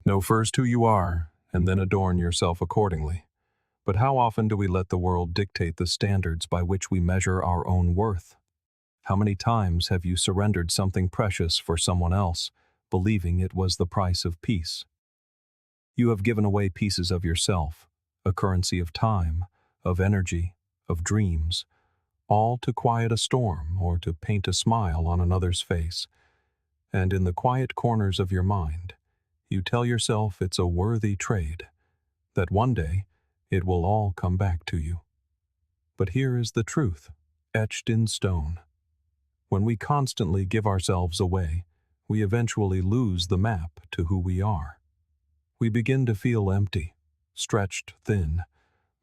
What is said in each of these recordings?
Know first who you are, and then adorn yourself accordingly. But how often do we let the world dictate the standards by which we measure our own worth? How many times have you surrendered something precious for someone else, believing it was the price of peace? You have given away pieces of yourself, a currency of time, of energy, of dreams, all to quiet a storm or to paint a smile on another's face. And in the quiet corners of your mind, you tell yourself it's a worthy trade, that one day it will all come back to you. But here is the truth, etched in stone. When we constantly give ourselves away, we eventually lose the map to who we are. We begin to feel empty, stretched thin,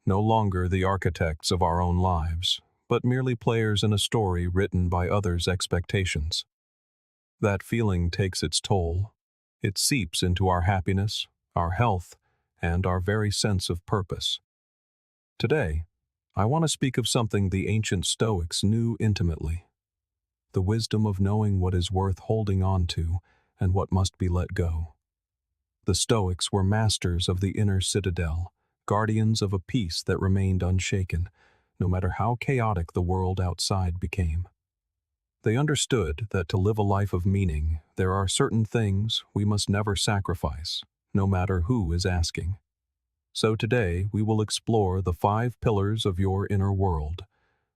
no longer the architects of our own lives, but merely players in a story written by others' expectations. That feeling takes its toll. It seeps into our happiness, our health, and our very sense of purpose. Today, I want to speak of something the ancient Stoics knew intimately: the wisdom of knowing what is worth holding on to and what must be let go. The Stoics were masters of the inner citadel, guardians of a peace that remained unshaken, no matter how chaotic the world outside became. They understood that to live a life of meaning, there are certain things we must never sacrifice, no matter who is asking. So today we will explore the 5 pillars of your inner world,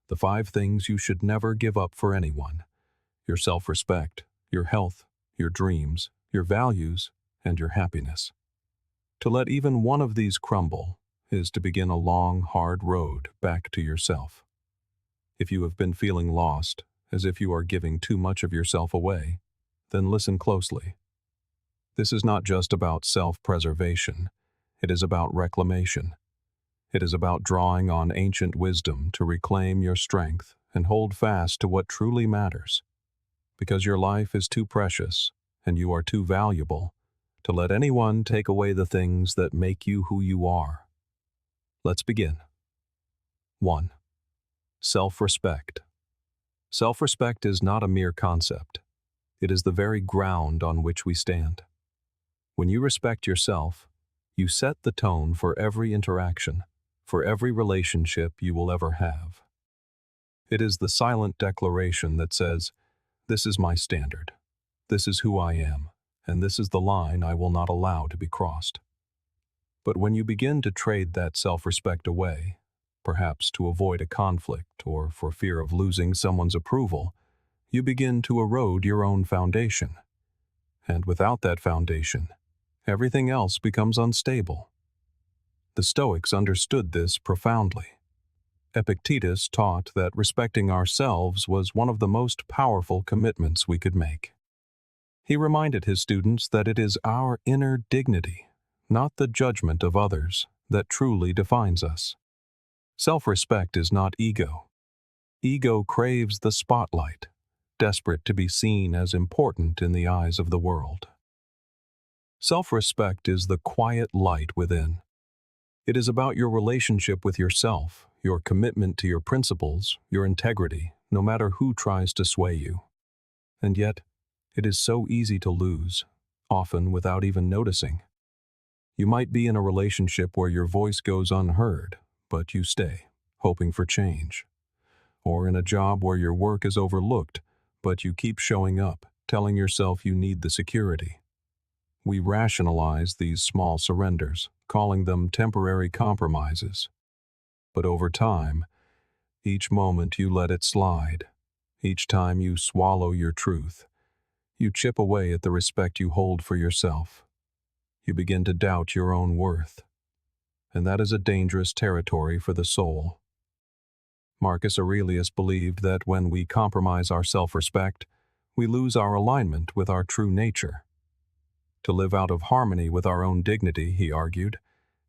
the 5 things you should never give up for anyone: your self-respect, your health, your dreams, your values, and your happiness. To let even one of these crumble is to begin a long, hard road back to yourself. If you have been feeling lost, as if you are giving too much of yourself away, then listen closely. This is not just about self-preservation. It is about reclamation. It is about drawing on ancient wisdom to reclaim your strength and hold fast to what truly matters. Because your life is too precious and you are too valuable to let anyone take away the things that make you who you are. Let's begin. 1. Self-respect. Self-respect is not a mere concept. It is the very ground on which we stand. When you respect yourself, you set the tone for every interaction, for every relationship you will ever have. It is the silent declaration that says, "This is my standard. This is who I am, and this is the line I will not allow to be crossed." But when you begin to trade that self-respect away, perhaps to avoid a conflict or for fear of losing someone's approval, you begin to erode your own foundation. And without that foundation, everything else becomes unstable. The Stoics understood this profoundly. Epictetus taught that respecting ourselves was one of the most powerful commitments we could make. He reminded his students that it is our inner dignity, not the judgment of others, that truly defines us. Self-respect is not ego. Ego craves the spotlight, desperate to be seen as important in the eyes of the world. Self-respect is the quiet light within. It is about your relationship with yourself, your commitment to your principles, your integrity, no matter who tries to sway you. And yet, it is so easy to lose, often without even noticing. You might be in a relationship where your voice goes unheard, but you stay, hoping for change. Or in a job where your work is overlooked, but you keep showing up, telling yourself you need the security. We rationalize these small surrenders, calling them temporary compromises. But over time, each moment you let it slide, each time you swallow your truth, you chip away at the respect you hold for yourself. You begin to doubt your own worth. And that is a dangerous territory for the soul. Marcus Aurelius believed that when we compromise our self-respect, we lose our alignment with our true nature. To live out of harmony with our own dignity, he argued,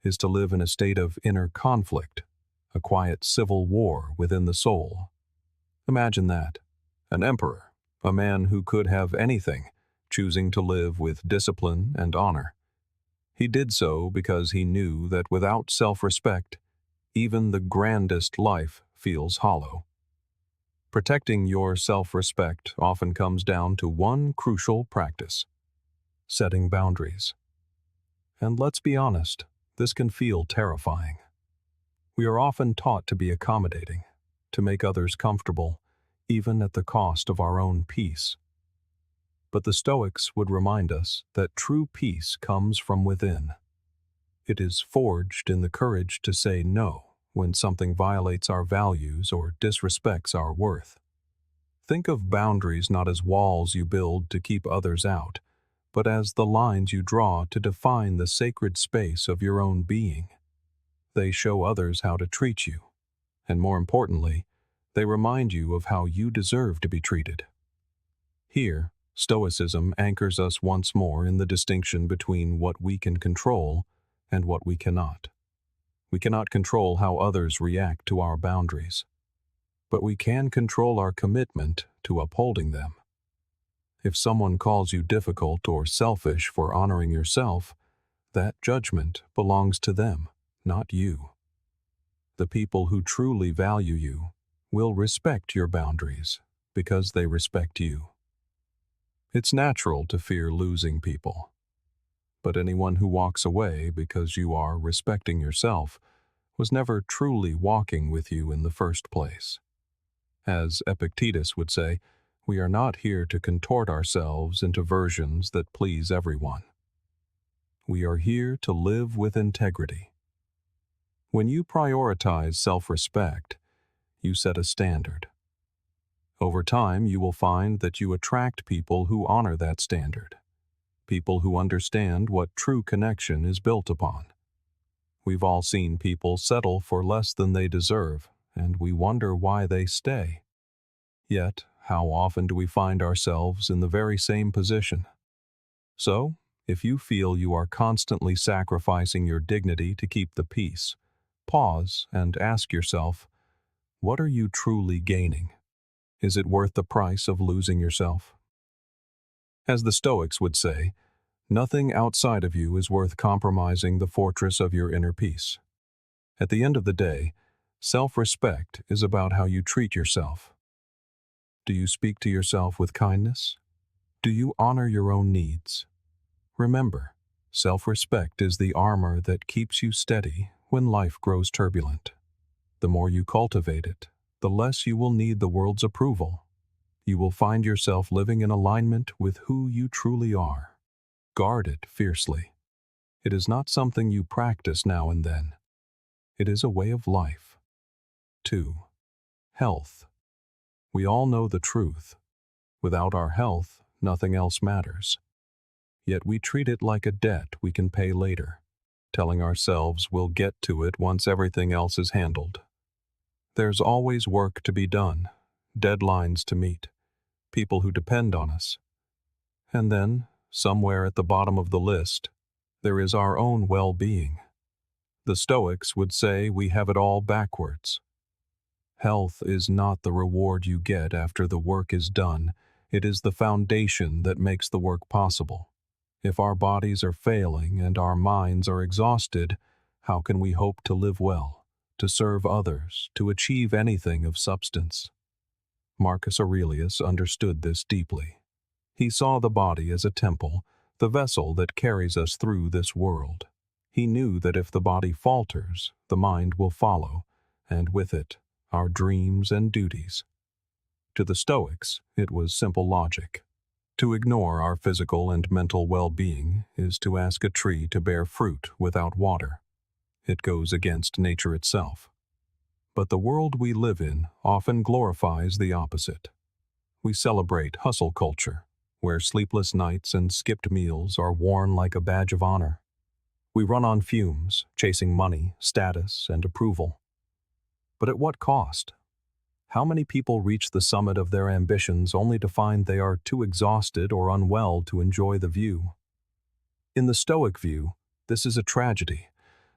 is to live in a state of inner conflict, a quiet civil war within the soul. Imagine that. An emperor, a man who could have anything, choosing to live with discipline and honor. He did so because he knew that without self-respect, even the grandest life feels hollow. Protecting your self-respect often comes down to one crucial practice: setting boundaries. And let's be honest, this can feel terrifying. We are often taught to be accommodating, to make others comfortable, even at the cost of our own peace. But the Stoics would remind us that true peace comes from within. It is forged in the courage to say no when something violates our values or disrespects our worth. Think of boundaries not as walls you build to keep others out, but as the lines you draw to define the sacred space of your own being. They show others how to treat you, and more importantly, they remind you of how you deserve to be treated. Here, Stoicism anchors us once more in the distinction between what we can control and what we cannot. We cannot control how others react to our boundaries, but we can control our commitment to upholding them. If someone calls you difficult or selfish for honoring yourself, that judgment belongs to them, not you. The people who truly value you will respect your boundaries because they respect you. It's natural to fear losing people, but anyone who walks away because you are respecting yourself was never truly walking with you in the first place. As Epictetus would say, we are not here to contort ourselves into versions that please everyone. We are here to live with integrity. When you prioritize self-respect, you set a standard. Over time, you will find that you attract people who honor that standard, people who understand what true connection is built upon. We've all seen people settle for less than they deserve, and we wonder why they stay. Yet, how often do we find ourselves in the very same position? So, if you feel you are constantly sacrificing your dignity to keep the peace, pause and ask yourself, what are you truly gaining? Is it worth the price of losing yourself? As the Stoics would say, nothing outside of you is worth compromising the fortress of your inner peace. At the end of the day, self-respect is about how you treat yourself. Do you speak to yourself with kindness? Do you honor your own needs? Remember, self-respect is the armor that keeps you steady when life grows turbulent. The more you cultivate it, the less you will need the world's approval. You will find yourself living in alignment with who you truly are. Guard it fiercely. It is not something you practice now and then. It is a way of life. 2. Health. We all know the truth. Without our health, nothing else matters. Yet we treat it like a debt we can pay later, telling ourselves we'll get to it once everything else is handled. There's always work to be done, deadlines to meet, people who depend on us. And then, somewhere at the bottom of the list, there is our own well-being. The Stoics would say we have it all backwards. Health is not the reward you get after the work is done. It is the foundation that makes the work possible. If our bodies are failing and our minds are exhausted, how can we hope to live well, to serve others, to achieve anything of substance? Marcus Aurelius understood this deeply. He saw the body as a temple, the vessel that carries us through this world. He knew that if the body falters, the mind will follow, and with it, our dreams and duties. To the Stoics, it was simple logic. To ignore our physical and mental well-being is to ask a tree to bear fruit without water. It goes against nature itself. But the world we live in often glorifies the opposite. We celebrate hustle culture, where sleepless nights and skipped meals are worn like a badge of honor. We run on fumes, chasing money, status, and approval. But at what cost? How many people reach the summit of their ambitions only to find they are too exhausted or unwell to enjoy the view? In the Stoic view, this is a tragedy,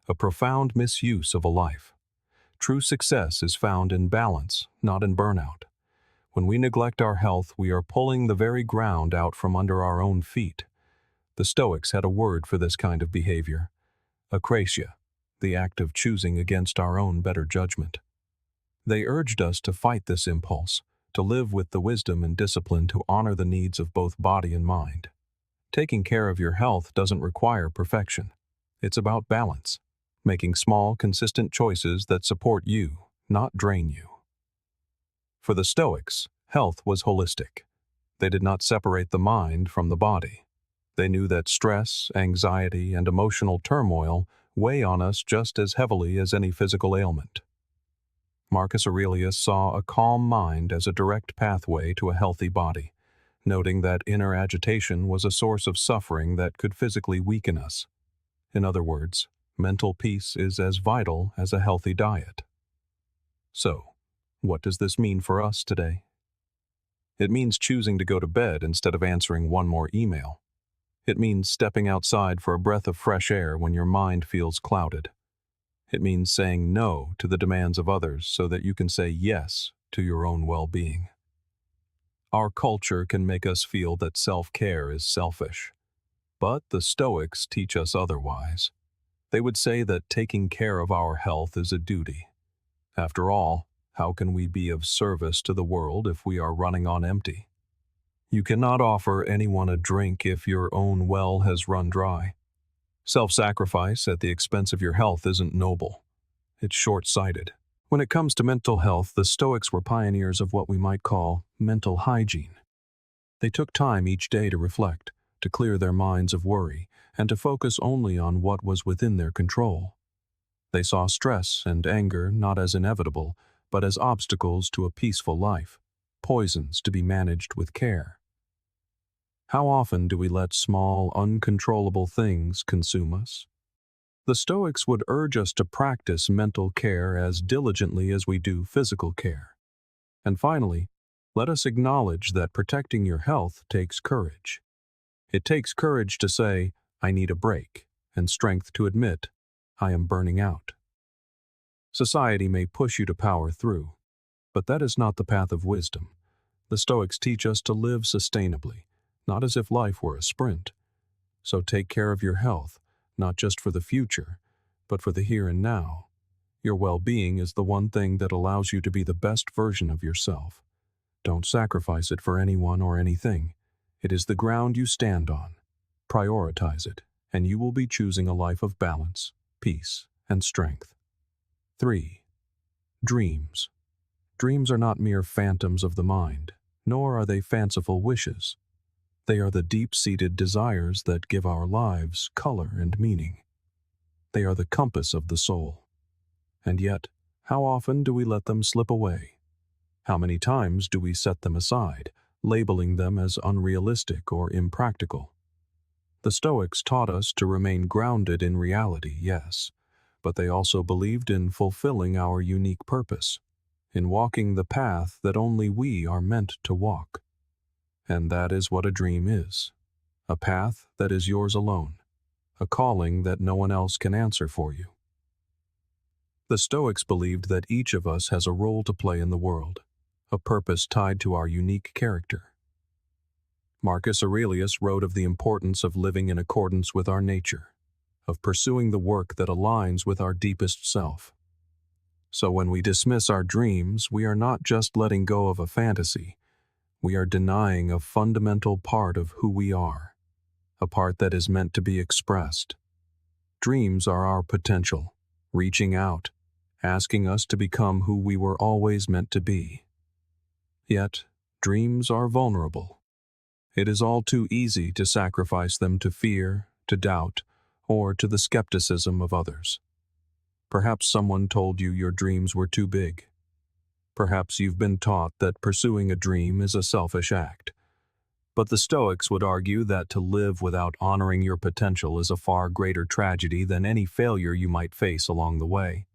a profound misuse of a life. True success is found in balance, not in burnout. When we neglect our health, we are pulling the very ground out from under our own feet. The Stoics had a word for this kind of behavior: akrasia, the act of choosing against our own better judgment. They urged us to fight this impulse, to live with the wisdom and discipline to honor the needs of both body and mind. Taking care of your health doesn't require perfection. It's about balance, making small, consistent choices that support you, not drain you. For the Stoics, health was holistic. They did not separate the mind from the body. They knew that stress, anxiety, and emotional turmoil weigh on us just as heavily as any physical ailment. Marcus Aurelius saw a calm mind as a direct pathway to a healthy body, noting that inner agitation was a source of suffering that could physically weaken us. In other words, mental peace is as vital as a healthy diet. So, what does this mean for us today? It means choosing to go to bed instead of answering one more email. It means stepping outside for a breath of fresh air when your mind feels clouded. It means saying no to the demands of others so that you can say yes to your own well-being. Our culture can make us feel that self-care is selfish, but the Stoics teach us otherwise. They would say that taking care of our health is a duty. After all, how can we be of service to the world if we are running on empty? You cannot offer anyone a drink if your own well has run dry. Self-sacrifice at the expense of your health isn't noble. It's short-sighted. When it comes to mental health, the Stoics were pioneers of what we might call mental hygiene. They took time each day to reflect, to clear their minds of worry, and to focus only on what was within their control. They saw stress and anger not as inevitable, but as obstacles to a peaceful life, poisons to be managed with care. How often do we let small, uncontrollable things consume us? The Stoics would urge us to practice mental care as diligently as we do physical care. And finally, let us acknowledge that protecting your health takes courage. It takes courage to say, I need a break, and strength to admit, I am burning out. Society may push you to power through, but that is not the path of wisdom. The Stoics teach us to live sustainably, not as if life were a sprint. So take care of your health, not just for the future, but for the here and now. Your well-being is the one thing that allows you to be the best version of yourself. Don't sacrifice it for anyone or anything. It is the ground you stand on. Prioritize it, and you will be choosing a life of balance, peace, and strength. 3. Dreams. Dreams are not mere phantoms of the mind, nor are they fanciful wishes. They are the deep-seated desires that give our lives color and meaning. They are the compass of the soul. And yet, how often do we let them slip away? How many times do we set them aside, labeling them as unrealistic or impractical? The Stoics taught us to remain grounded in reality, yes, but they also believed in fulfilling our unique purpose, in walking the path that only we are meant to walk. And that is what a dream is, a path that is yours alone, a calling that no one else can answer for you. The Stoics believed that each of us has a role to play in the world, a purpose tied to our unique character. Marcus Aurelius wrote of the importance of living in accordance with our nature, of pursuing the work that aligns with our deepest self. So when we dismiss our dreams, we are not just letting go of a fantasy, we are denying a fundamental part of who we are, a part that is meant to be expressed. Dreams are our potential, reaching out, asking us to become who we were always meant to be. Yet, dreams are vulnerable. It is all too easy to sacrifice them to fear, to doubt, or to the skepticism of others. Perhaps someone told you your dreams were too big. Perhaps you've been taught that pursuing a dream is a selfish act. But the Stoics would argue that to live without honoring your potential is a far greater tragedy than any failure you might face along the way.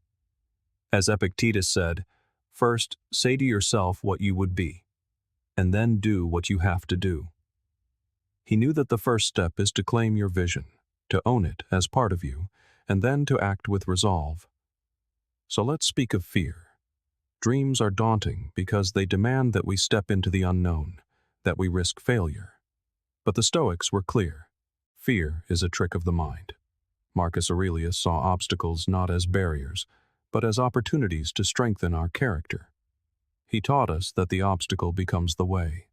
As Epictetus said, first say to yourself what you would be, and then do what you have to do. He knew that the first step is to claim your vision, to own it as part of you, and then to act with resolve. So let's speak of fear. Dreams are daunting because they demand that we step into the unknown, that we risk failure. But the Stoics were clear. Fear is a trick of the mind. Marcus Aurelius saw obstacles not as barriers, but as opportunities to strengthen our character. He taught us that the obstacle becomes the way.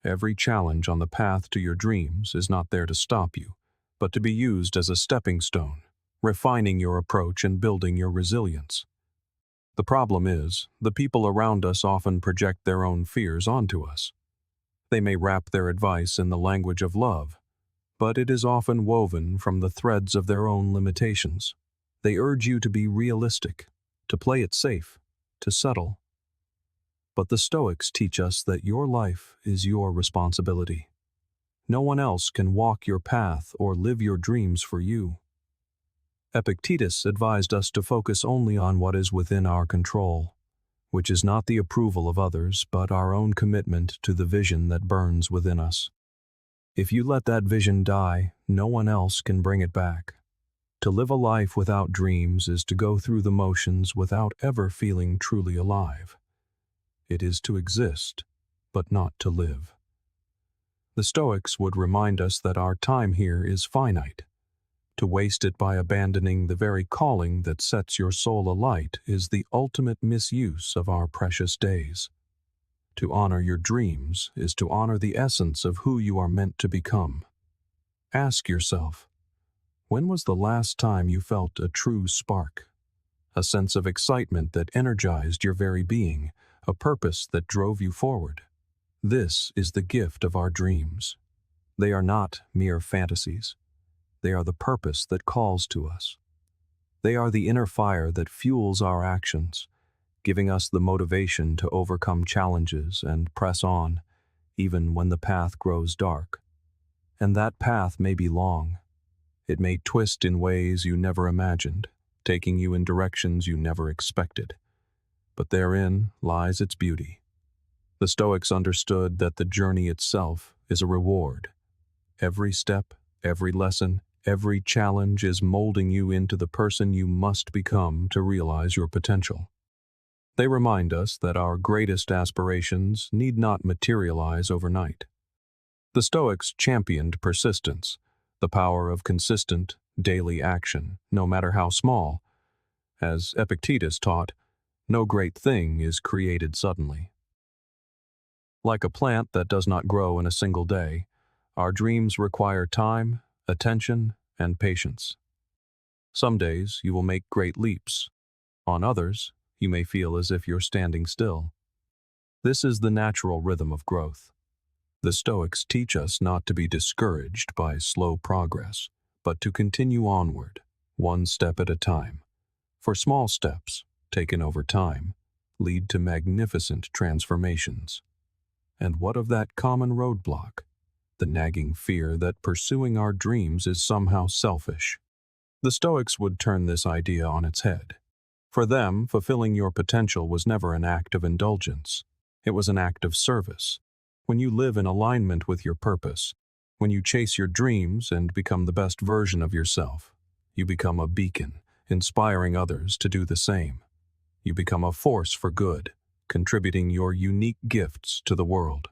Every challenge on the path to your dreams is not there to stop you, but to be used as a stepping stone, refining your approach and building your resilience. The problem is, the people around us often project their own fears onto us. They may wrap their advice in the language of love, but it is often woven from the threads of their own limitations. They urge you to be realistic, to play it safe, to settle. But the Stoics teach us that your life is your responsibility. No one else can walk your path or live your dreams for you. Epictetus advised us to focus only on what is within our control, which is not the approval of others, but our own commitment to the vision that burns within us. If you let that vision die, no one else can bring it back. To live a life without dreams is to go through the motions without ever feeling truly alive. It is to exist, but not to live. The Stoics would remind us that our time here is finite. To waste it by abandoning the very calling that sets your soul alight is the ultimate misuse of our precious days. To honor your dreams is to honor the essence of who you are meant to become. Ask yourself, when was the last time you felt a true spark? A sense of excitement that energized your very being, a purpose that drove you forward? This is the gift of our dreams. They are not mere fantasies. They are the purpose that calls to us. They are the inner fire that fuels our actions, giving us the motivation to overcome challenges and press on, even when the path grows dark. And that path may be long. It may twist in ways you never imagined, taking you in directions you never expected. But therein lies its beauty. The Stoics understood that the journey itself is a reward. Every step, every lesson, every challenge is molding you into the person you must become to realize your potential. They remind us that our greatest aspirations need not materialize overnight. The Stoics championed persistence, the power of consistent, daily action, no matter how small. As Epictetus taught, no great thing is created suddenly. Like a plant that does not grow in a single day, our dreams require time, attention, and patience. Some days you will make great leaps. On others, you may feel as if you're standing still. This is the natural rhythm of growth. The Stoics teach us not to be discouraged by slow progress, but to continue onward, one step at a time. For small steps, taken over time, lead to magnificent transformations. And what of that common roadblock? The nagging fear that pursuing our dreams is somehow selfish. The Stoics would turn this idea on its head. For them, fulfilling your potential was never an act of indulgence. It was an act of service. When you live in alignment with your purpose, when you chase your dreams and become the best version of yourself, you become a beacon, inspiring others to do the same. You become a force for good, contributing your unique gifts to the world.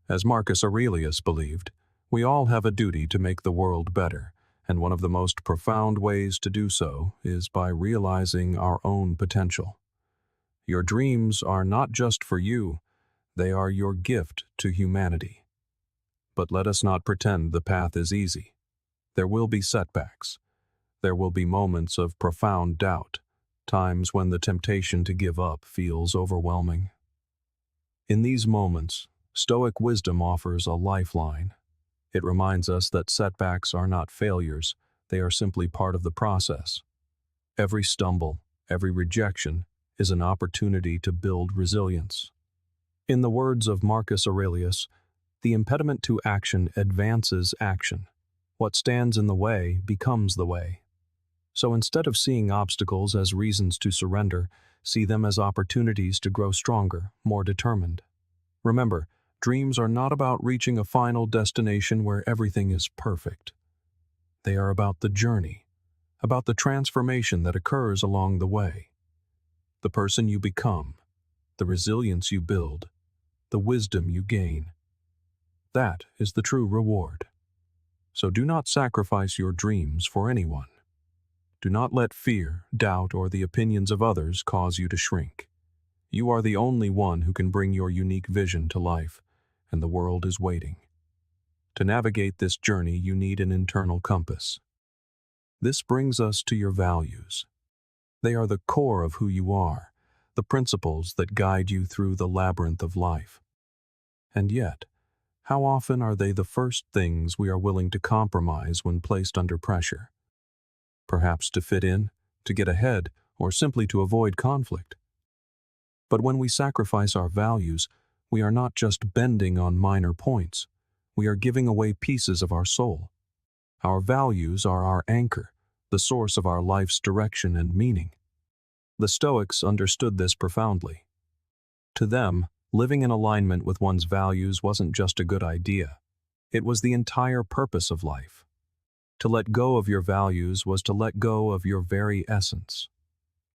As Marcus Aurelius believed, we all have a duty to make the world better, and one of the most profound ways to do so is by realizing our own potential. Your dreams are not just for you, they are your gift to humanity. But let us not pretend the path is easy. There will be setbacks. There will be moments of profound doubt, times when the temptation to give up feels overwhelming. In these moments, Stoic wisdom offers a lifeline. It reminds us that setbacks are not failures, they are simply part of the process. Every stumble, every rejection, is an opportunity to build resilience. In the words of Marcus Aurelius, the impediment to action advances action. What stands in the way becomes the way. So instead of seeing obstacles as reasons to surrender, see them as opportunities to grow stronger, more determined. Remember, dreams are not about reaching a final destination where everything is perfect. They are about the journey, about the transformation that occurs along the way. The person you become, the resilience you build, the wisdom you gain. That is the true reward. So do not sacrifice your dreams for anyone. Do not let fear, doubt, or the opinions of others cause you to shrink. You are the only one who can bring your unique vision to life, and the world is waiting. To navigate this journey, you need an internal compass. This brings us to your values. They are the core of who you are, the principles that guide you through the labyrinth of life. And yet, how often are they the first things we are willing to compromise when placed under pressure? Perhaps to fit in, to get ahead, or simply to avoid conflict. But when we sacrifice our values, we are not just bending on minor points. We are giving away pieces of our soul. Our values are our anchor, the source of our life's direction and meaning. The Stoics understood this profoundly. To them, living in alignment with one's values wasn't just a good idea. It was the entire purpose of life. To let go of your values was to let go of your very essence.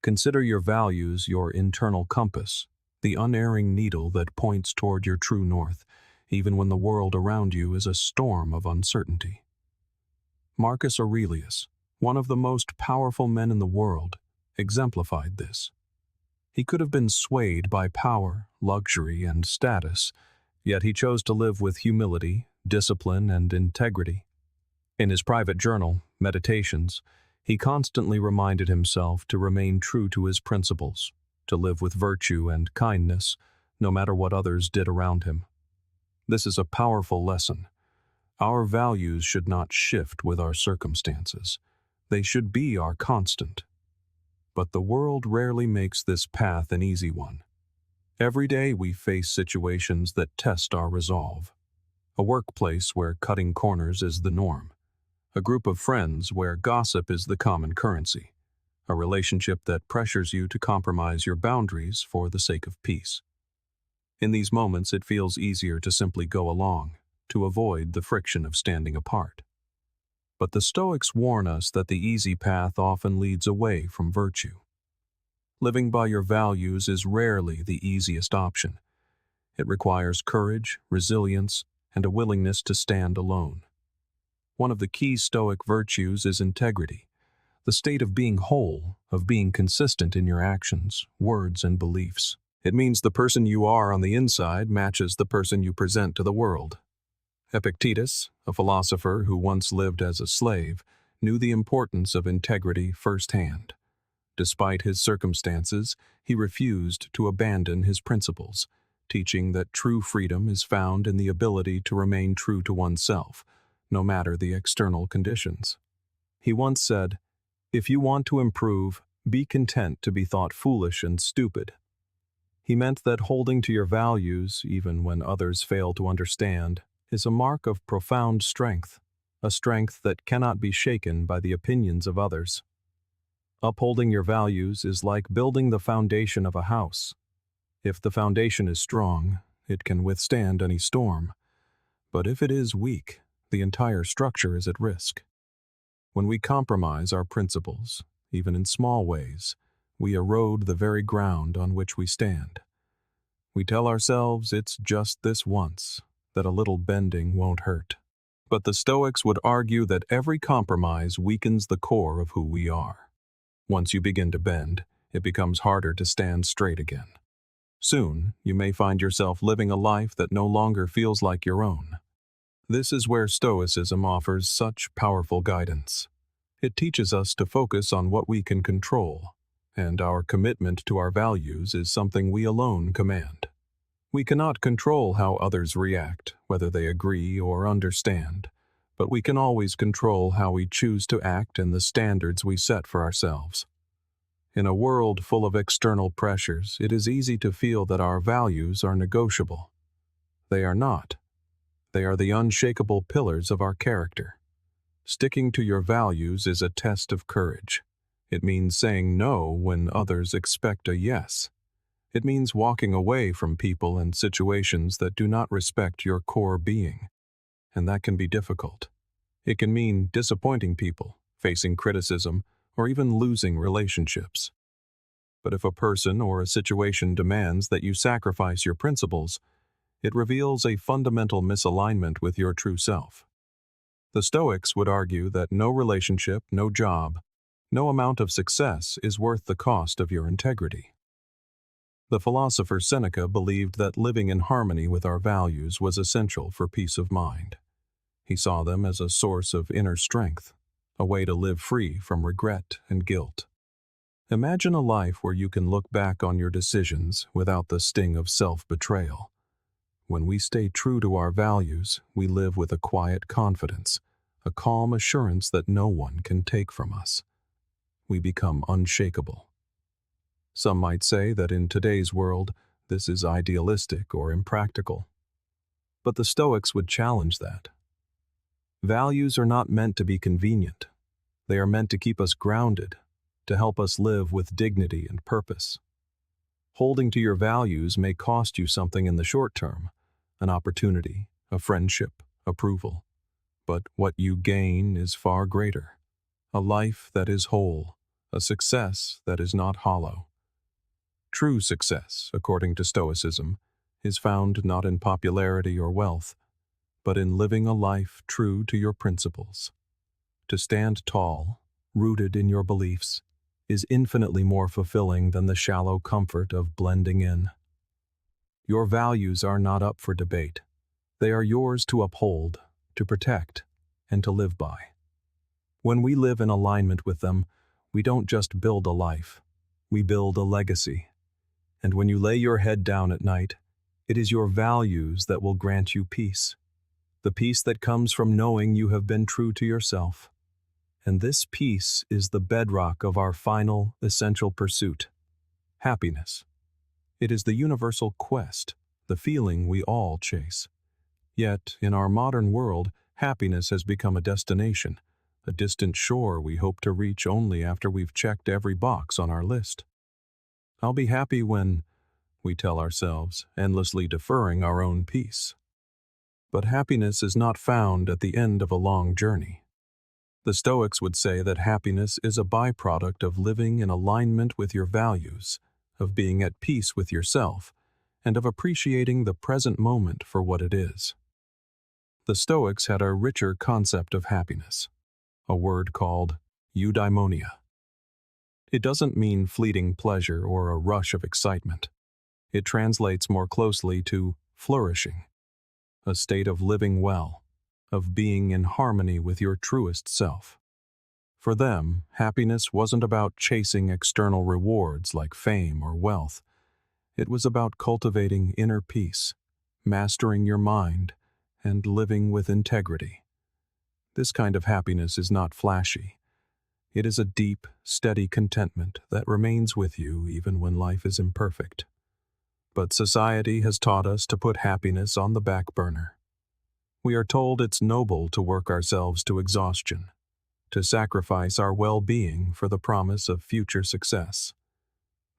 Consider your values your internal compass, the unerring needle that points toward your true north, even when the world around you is a storm of uncertainty. Marcus Aurelius, one of the most powerful men in the world, exemplified this. He could have been swayed by power, luxury, and status, yet he chose to live with humility, discipline, and integrity. In his private journal, Meditations, he constantly reminded himself to remain true to his principles, to live with virtue and kindness, no matter what others did around him. This is a powerful lesson. Our values should not shift with our circumstances. They should be our constant. But the world rarely makes this path an easy one. Every day we face situations that test our resolve. A workplace where cutting corners is the norm. A group of friends where gossip is the common currency. A relationship that pressures you to compromise your boundaries for the sake of peace. In these moments, it feels easier to simply go along, to avoid the friction of standing apart. But the Stoics warn us that the easy path often leads away from virtue. Living by your values is rarely the easiest option. It requires courage, resilience, and a willingness to stand alone. One of the key Stoic virtues is integrity, the state of being whole, of being consistent in your actions, words, and beliefs. It means the person you are on the inside matches the person you present to the world. Epictetus, a philosopher who once lived as a slave, knew the importance of integrity firsthand. Despite his circumstances, he refused to abandon his principles, teaching that true freedom is found in the ability to remain true to oneself, no matter the external conditions. He once said, "If you want to improve, be content to be thought foolish and stupid." He meant that holding to your values, even when others fail to understand, is a mark of profound strength, a strength that cannot be shaken by the opinions of others. Upholding your values is like building the foundation of a house. If the foundation is strong, it can withstand any storm. But if it is weak, the entire structure is at risk. When we compromise our principles, even in small ways, we erode the very ground on which we stand. We tell ourselves it's just this once, that a little bending won't hurt. But the Stoics would argue that every compromise weakens the core of who we are. Once you begin to bend, it becomes harder to stand straight again. Soon, you may find yourself living a life that no longer feels like your own. This is where Stoicism offers such powerful guidance. It teaches us to focus on what we can control, and our commitment to our values is something we alone command. We cannot control how others react, whether they agree or understand, but we can always control how we choose to act and the standards we set for ourselves. In a world full of external pressures, it is easy to feel that our values are negotiable. They are not. They are the unshakable pillars of our character. Sticking to your values is a test of courage. It means saying no when others expect a yes. It means walking away from people and situations that do not respect your core being. And that can be difficult. It can mean disappointing people, facing criticism, or even losing relationships. But if a person or a situation demands that you sacrifice your principles, it reveals a fundamental misalignment with your true self. The Stoics would argue that no relationship, no job, no amount of success is worth the cost of your integrity. The philosopher Seneca believed that living in harmony with our values was essential for peace of mind. He saw them as a source of inner strength, a way to live free from regret and guilt. Imagine a life where you can look back on your decisions without the sting of self-betrayal. When we stay true to our values, we live with a quiet confidence, a calm assurance that no one can take from us. We become unshakable. Some might say that in today's world, this is idealistic or impractical. But the Stoics would challenge that. Values are not meant to be convenient. They are meant to keep us grounded, to help us live with dignity and purpose. Holding to your values may cost you something in the short term, an opportunity, a friendship, approval. But what you gain is far greater. A life that is whole, a success that is not hollow. True success, according to Stoicism, is found not in popularity or wealth, but in living a life true to your principles. To stand tall, rooted in your beliefs, is infinitely more fulfilling than the shallow comfort of blending in. Your values are not up for debate. They are yours to uphold, to protect, and to live by. When we live in alignment with them, we don't just build a life, we build a legacy. And when you lay your head down at night, it is your values that will grant you peace. The peace that comes from knowing you have been true to yourself. And this peace is the bedrock of our final, essential pursuit, happiness. It is the universal quest, the feeling we all chase. Yet, in our modern world, happiness has become a destination, a distant shore we hope to reach only after we've checked every box on our list. I'll be happy when, we tell ourselves, endlessly deferring our own peace. But happiness is not found at the end of a long journey. The Stoics would say that happiness is a byproduct of living in alignment with your values, of being at peace with yourself, and of appreciating the present moment for what it is. The Stoics had a richer concept of happiness, a word called eudaimonia. It doesn't mean fleeting pleasure or a rush of excitement. It translates more closely to flourishing, a state of living well, of being in harmony with your truest self. For them, happiness wasn't about chasing external rewards like fame or wealth. It was about cultivating inner peace, mastering your mind, and living with integrity. This kind of happiness is not flashy. It is a deep, steady contentment that remains with you even when life is imperfect. But society has taught us to put happiness on the back burner. We are told it's noble to work ourselves to exhaustion, to sacrifice our well-being for the promise of future success.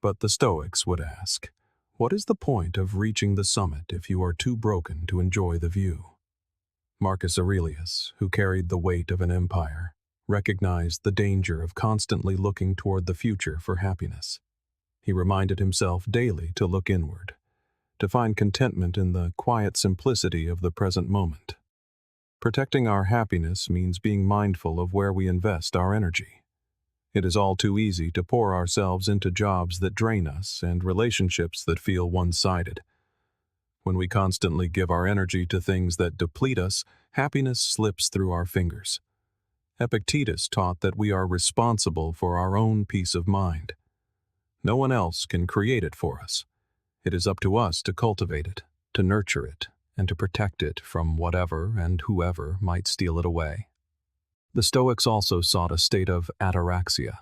But the Stoics would ask, what is the point of reaching the summit if you are too broken to enjoy the view? Marcus Aurelius, who carried the weight of an empire, recognized the danger of constantly looking toward the future for happiness. He reminded himself daily to look inward, to find contentment in the quiet simplicity of the present moment. Protecting our happiness means being mindful of where we invest our energy. It is all too easy to pour ourselves into jobs that drain us and relationships that feel one-sided. When we constantly give our energy to things that deplete us, happiness slips through our fingers. Epictetus taught that we are responsible for our own peace of mind. No one else can create it for us. It is up to us to cultivate it, to nurture it, and to protect it from whatever and whoever might steal it away. The Stoics also sought a state of ataraxia,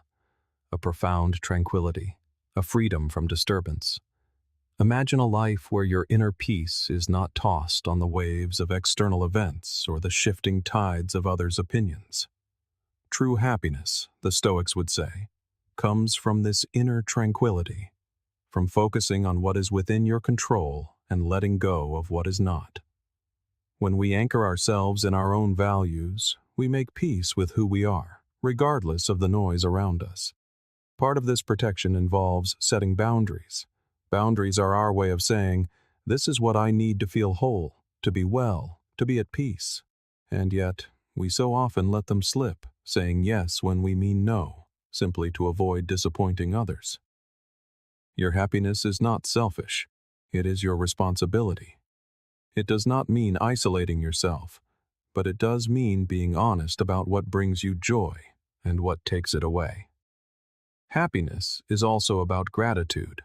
a profound tranquility, a freedom from disturbance. Imagine a life where your inner peace is not tossed on the waves of external events or the shifting tides of others' opinions. True happiness, the Stoics would say, comes from this inner tranquility, from focusing on what is within your control and letting go of what is not. When we anchor ourselves in our own values, we make peace with who we are, regardless of the noise around us. Part of this protection involves setting boundaries. Boundaries are our way of saying, this is what I need to feel whole, to be well, to be at peace. And yet, we so often let them slip, saying yes when we mean no, simply to avoid disappointing others. Your happiness is not selfish. It is your responsibility. It does not mean isolating yourself, but it does mean being honest about what brings you joy and what takes it away. Happiness is also about gratitude.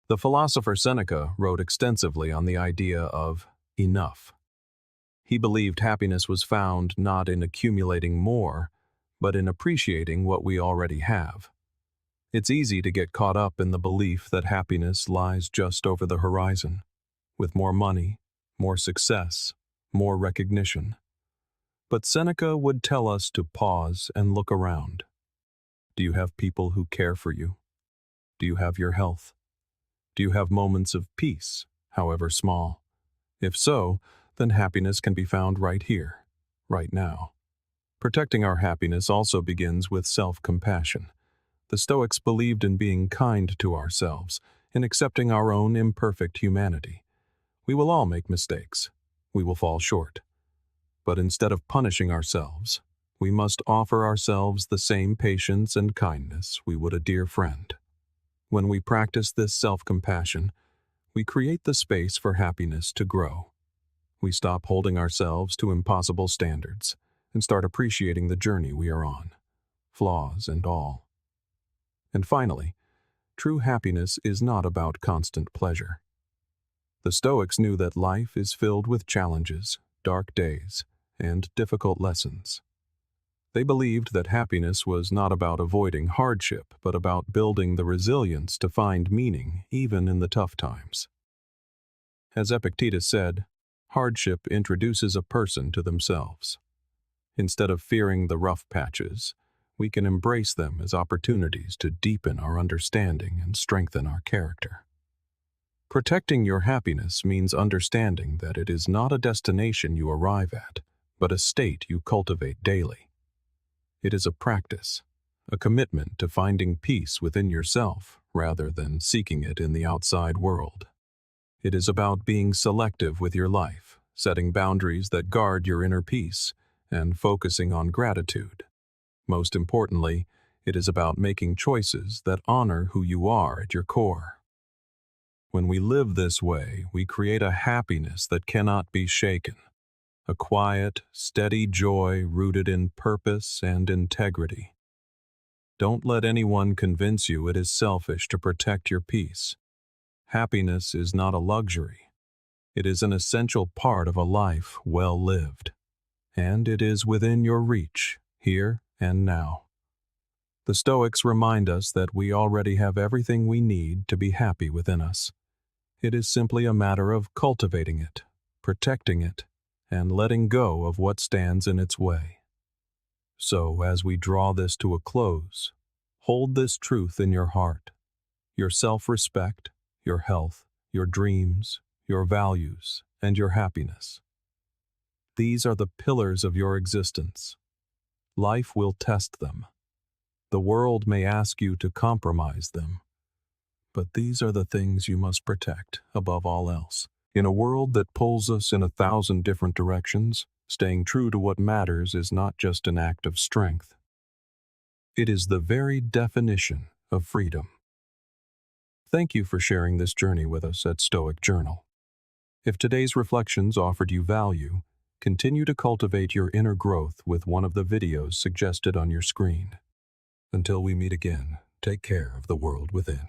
The philosopher Seneca wrote extensively on the idea of enough. He believed happiness was found not in accumulating more, but in appreciating what we already have. It's easy to get caught up in the belief that happiness lies just over the horizon, with more money, more success, more recognition. But Seneca would tell us to pause and look around. Do you have people who care for you? Do you have your health? Do you have moments of peace, however small? If so, then happiness can be found right here, right now. Protecting our happiness also begins with self-compassion. The Stoics believed in being kind to ourselves, in accepting our own imperfect humanity. We will all make mistakes. We will fall short. But instead of punishing ourselves, we must offer ourselves the same patience and kindness we would a dear friend. When we practice this self-compassion, we create the space for happiness to grow. We stop holding ourselves to impossible standards and start appreciating the journey we are on, flaws and all. And finally, true happiness is not about constant pleasure. The Stoics knew that life is filled with challenges, dark days, and difficult lessons. They believed that happiness was not about avoiding hardship, but about building the resilience to find meaning even in the tough times. As Epictetus said, hardship introduces a person to themselves. Instead of fearing the rough patches, we can embrace them as opportunities to deepen our understanding and strengthen our character. Protecting your happiness means understanding that it is not a destination you arrive at, but a state you cultivate daily. It is a practice, a commitment to finding peace within yourself rather than seeking it in the outside world. It is about being selective with your life, setting boundaries that guard your inner peace, and focusing on gratitude. Most importantly, it is about making choices that honor who you are at your core. When we live this way, we create a happiness that cannot be shaken, a quiet, steady joy rooted in purpose and integrity. Don't let anyone convince you it is selfish to protect your peace. Happiness is not a luxury. It is an essential part of a life well lived. And it is within your reach, here and now. The Stoics remind us that we already have everything we need to be happy within us. It is simply a matter of cultivating it, protecting it, and letting go of what stands in its way. So, as we draw this to a close, hold this truth in your heart. Your self-respect, your health, your dreams, your values, and your happiness. These are the pillars of your existence. Life will test them. The world may ask you to compromise them. But these are the things you must protect above all else. In a world that pulls us in 1,000 different directions, staying true to what matters is not just an act of strength. It is the very definition of freedom. Thank you for sharing this journey with us at Stoic Journal. If today's reflections offered you value, continue to cultivate your inner growth with one of the videos suggested on your screen. Until we meet again, take care of the world within.